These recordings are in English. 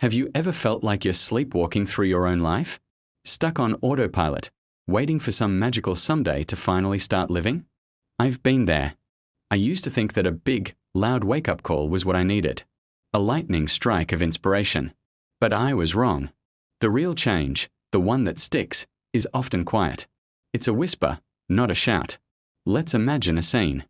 Have you ever felt like you're sleepwalking through your own life? Stuck on autopilot, waiting for some magical someday to finally start living? I've been there. I used to think that a big, loud wake-up call was what I needed. A lightning strike of inspiration. But I was wrong. The real change, the one that sticks, is often quiet. It's a whisper, not a shout. Let's imagine a scene.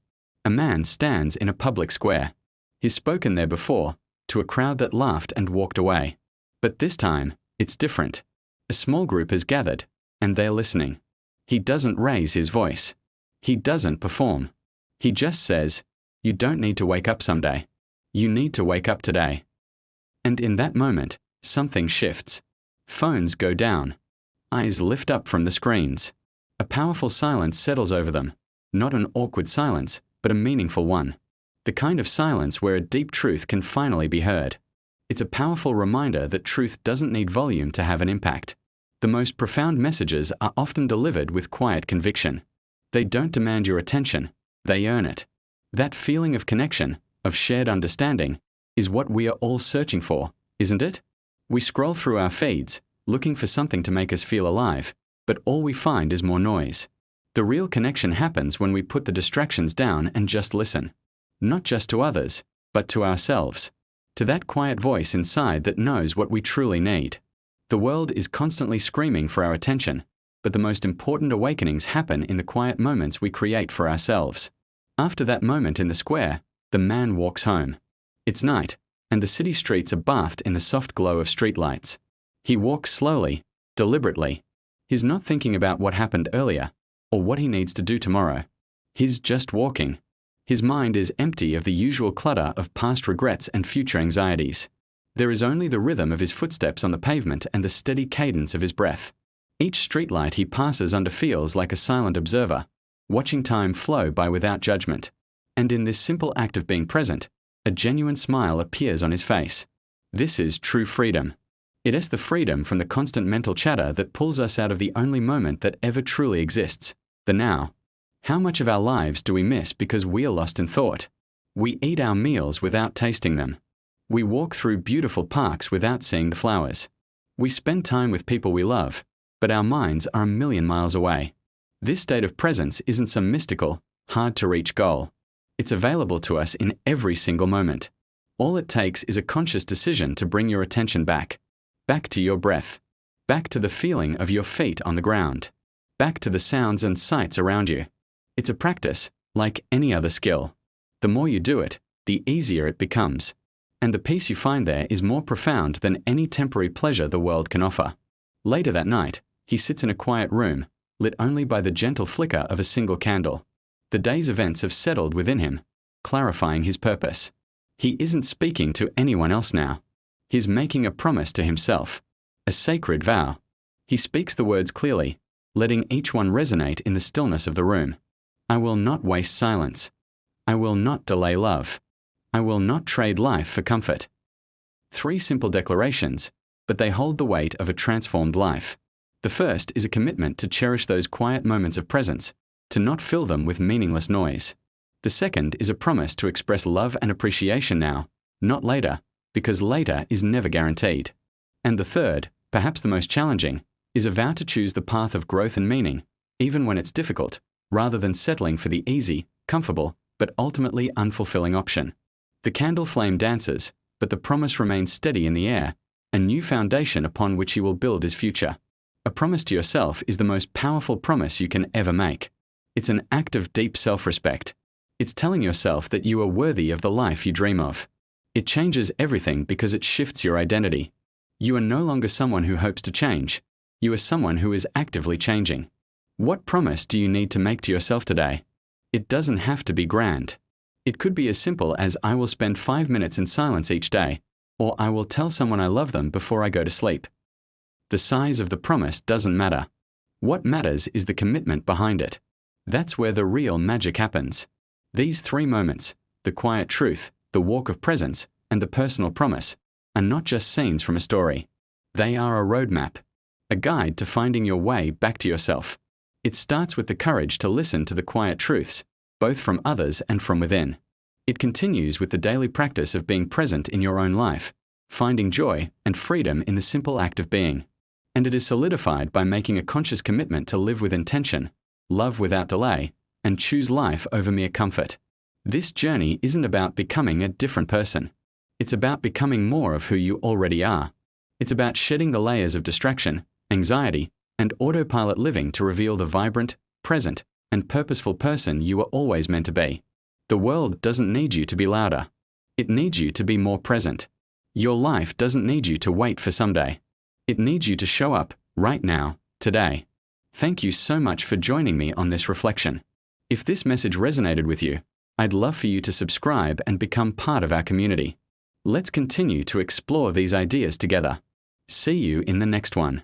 A man stands in a public square. He's spoken there before, to a crowd that laughed and walked away. But this time, it's different. A small group has gathered, and they're listening. He doesn't raise his voice. He doesn't perform. He just says, "You don't need to wake up someday. You need to wake up today." And in that moment, something shifts. Phones go down. Eyes lift up from the screens. A powerful silence settles over them. Not an awkward silence, but a meaningful one. The kind of silence where a deep truth can finally be heard. It's a powerful reminder that truth doesn't need volume to have an impact. The most profound messages are often delivered with quiet conviction. They don't demand your attention, they earn it. That feeling of connection, of shared understanding, is what we are all searching for, isn't it? We scroll through our feeds, looking for something to make us feel alive, but all we find is more noise. The real connection happens when we put the distractions down and just listen. Not just to others, but to ourselves. To that quiet voice inside that knows what we truly need. The world is constantly screaming for our attention, but the most important awakenings happen in the quiet moments we create for ourselves. After that moment in the square, the man walks home. It's night, and the city streets are bathed in the soft glow of streetlights. He walks slowly, deliberately. He's not thinking about what happened earlier, or what he needs to do tomorrow. He's just walking. His mind is empty of the usual clutter of past regrets and future anxieties. There is only the rhythm of his footsteps on the pavement and the steady cadence of his breath. Each streetlight he passes under feels like a silent observer, watching time flow by without judgment. And in this simple act of being present, a genuine smile appears on his face. This is true freedom. It is the freedom from the constant mental chatter that pulls us out of the only moment that ever truly exists, the now. How much of our lives do we miss because we are lost in thought? We eat our meals without tasting them. We walk through beautiful parks without seeing the flowers. We spend time with people we love, but our minds are a million miles away. This state of presence isn't some mystical, hard-to-reach goal. It's available to us in every single moment. All it takes is a conscious decision to bring your attention back. Back to your breath. Back to the feeling of your feet on the ground. Back to the sounds and sights around you. It's a practice, like any other skill. The more you do it, the easier it becomes. And the peace you find there is more profound than any temporary pleasure the world can offer. Later that night, he sits in a quiet room, lit only by the gentle flicker of a single candle. The day's events have settled within him, clarifying his purpose. He isn't speaking to anyone else now. He's making a promise to himself, a sacred vow. He speaks the words clearly, letting each one resonate in the stillness of the room. I will not waste silence. I will not delay love. I will not trade life for comfort. 3 simple declarations, but they hold the weight of a transformed life. The first is a commitment to cherish those quiet moments of presence, to not fill them with meaningless noise. The second is a promise to express love and appreciation now, not later, because later is never guaranteed. And the third, perhaps the most challenging, is a vow to choose the path of growth and meaning, even when it's difficult, rather than settling for the easy, comfortable, but ultimately unfulfilling option. The candle flame dances, but the promise remains steady in the air, a new foundation upon which he will build his future. A promise to yourself is the most powerful promise you can ever make. It's an act of deep self-respect. It's telling yourself that you are worthy of the life you dream of. It changes everything because it shifts your identity. You are no longer someone who hopes to change. You are someone who is actively changing. What promise do you need to make to yourself today? It doesn't have to be grand. It could be as simple as I will spend 5 minutes in silence each day, or I will tell someone I love them before I go to sleep. The size of the promise doesn't matter. What matters is the commitment behind it. That's where the real magic happens. These 3 moments, the quiet truth, the walk of presence, and the personal promise, are not just scenes from a story. They are a roadmap, a guide to finding your way back to yourself. It starts with the courage to listen to the quiet truths, both from others and from within. It continues with the daily practice of being present in your own life, finding joy and freedom in the simple act of being. And it is solidified by making a conscious commitment to live with intention, love without delay, and choose life over mere comfort. This journey isn't about becoming a different person. It's about becoming more of who you already are. It's about shedding the layers of distraction, anxiety, and autopilot living to reveal the vibrant, present, and purposeful person you were always meant to be. The world doesn't need you to be louder. It needs you to be more present. Your life doesn't need you to wait for someday. It needs you to show up right now, today. Thank you so much for joining me on this reflection. If this message resonated with you, I'd love for you to subscribe and become part of our community. Let's continue to explore these ideas together. See you in the next one.